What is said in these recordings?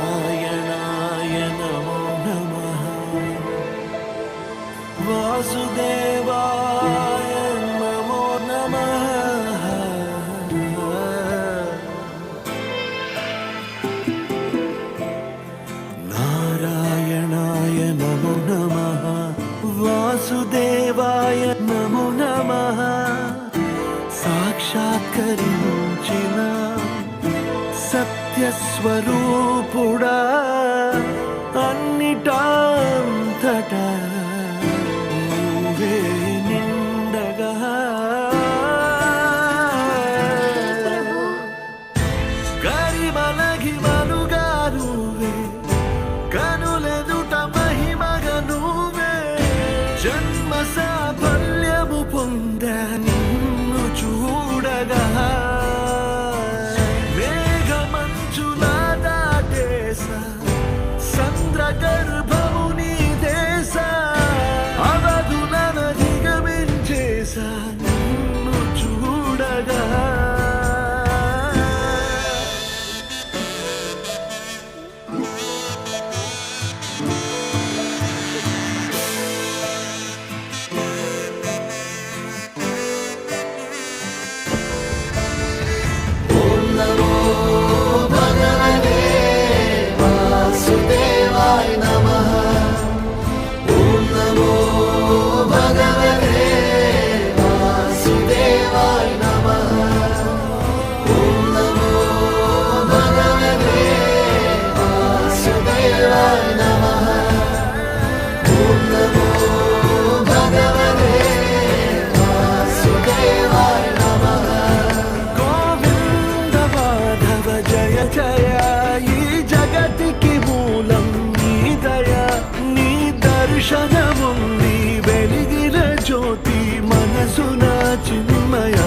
नारायणाय नमो नमः वासुदेवाय नमो नमः नारायणाय नमो नमः वासुदेवाय नमो नमः साक्षात्कరించిన సత్యస్వరూపుడా అన్నిటాంతటా నీవే నిండగా గరిమలగిమలుగా నువ్వే కనులెదుట మహిమగా నువ్వే జన్మ సాఫల్యము పొందా నిన్ను చూడగా గర్భము నీ దేశ అవధులను దిగమించేసా నిన్ను చూడగా ఓం నమో భగవతే వాసుదేవాయ నమః ఓం నమో భగవతే వాసుదేవాయ నమః ఓం నమో భగవతే వాసుదేవాయ నమః ఓం నమో భగవతే వాసుదేవాయ నమః గోవింద మాధవ జయ జయ జగతికి మూలం నీ దయ నీ దర్శనముంది వెలిగిన జ్యోతి మనసున చిన్మయ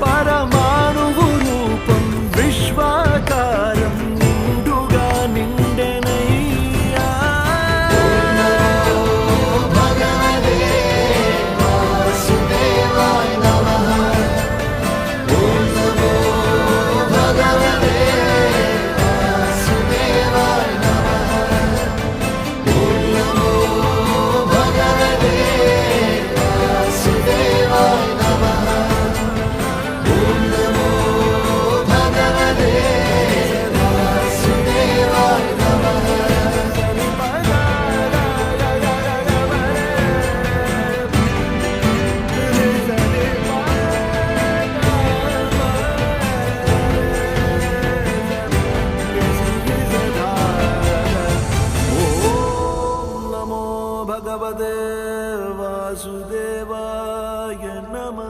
పరమాణువు రూపం విశ్వాకారం నిండుగా నిండెనయ్యా భగవతే వాసుదేవాయ నమః ఓం నమో భగవతే भगवते वासुदेवाय नमः।